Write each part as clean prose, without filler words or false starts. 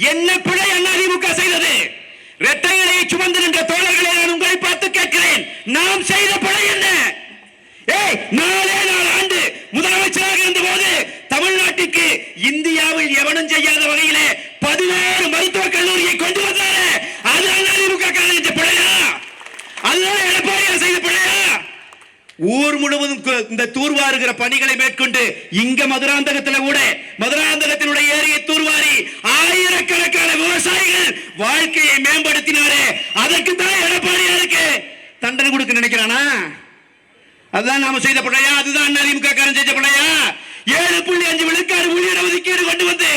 என்ன பிழை அதிமுக செய்தது? இரட்டை இலையை சுமந்து நின்ற தோழர்களை நான் உங்களை பார்த்து கேட்கிறேன், நாம் செய்த பிழை என்ன? 4 ஆண்டு முதலமைச்சராக இருந்த போது தமிழ்நாட்டுக்கு இந்தியாவில் எவனும் செய்யாத வகையிலே 16 மருத்துவக் கல்லூரியை கொண்டு வந்தாரு. அது அதிமுக செஞ்ச பிழையா? அதுதான் எடப்பாடியார் செய்த பிழையா? ஊர் முழுவதும் இந்த தூர்வாருகிற பணிகளை மேற்கொண்டு இங்க மதுராந்தகத்தினுடைய ஏரியை தூர்வாரி ஆயிரக்கணக்கான விவசாயிகள் வாழ்க்கையை மேம்படுத்தினாரே, அதற்கு தான் எடப்பாடியாருக்கு தண்டனை கொடுக்க நினைக்கிறானா? அதுதான் நாம செய்த பிழையா? அதுதான் அதிமுக காரன் செய்த பிழையா? 7.5 விழுக்காடு ஊழியர் ஒதுக்கீடு கொண்டு வந்து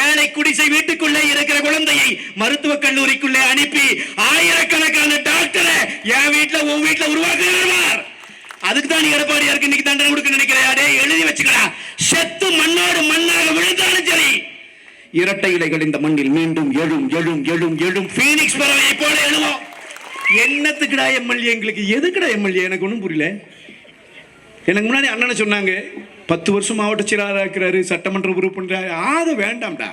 ஏழை குடிசை வீட்டுக்குள்ளே இருக்கிற குழந்தையை மருத்துவக் கல்லூரிக்குள்ளே அனுப்பி ஆயிரக்கணக்கான டாக்டரை என் வீட்டுல உன் வீட்டுல உருவாக்குகிறார். அதுக்கு தான் எடப்பாடியாருக்கு இன்னைக்கு தண்டனை கொடுக்க நினைக்கிறாரே. எழுதி வச்சுக்கடா, செத்து மண்ணோடு மண்ணாக விழுந்தாலும் சரி, இரட்டை இலைகள் இந்த மண்ணில் மீண்டும் எழும் எழும் எழும் எழும் பீனிக்ஸ் பறவை போல எழுவோம். என்னத்துக்குடா எம்எல்ஏ? எங்களுக்கு எதுக்குடா எம்எல்ஏ? எனக்கு ஒன்றும் புரியல. எனக்கு முன்னாடி அண்ணனை சொன்னாங்க 10 வருஷம் மாவட்ட செயலாளராக இருக்கிறாரு, சட்டமன்ற உறுப்பினர். ஆக வேண்டாம்டா.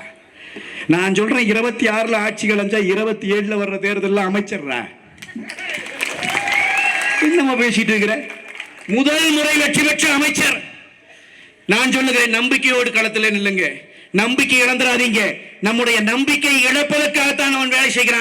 நான் சொல்றேன் 26 ஆட்சி கலைஞ்சா 27 வர்ற தேர்தலில் அமைச்சர்ரா. என்னமா பேசிட்டு இருக்கிற? முதல் முறை வெற்றி பெற்ற அமைச்சர். நான் சொல்லுகிறேன், நம்பிக்கையோடு களத்தில் நில்லுங்க. நம்பிக்கை இழந்துடாதீங்க. நம்முடைய நம்பிக்கை இழப்பதற்காகத்தான் அவன் வேலை செய்கிறான்.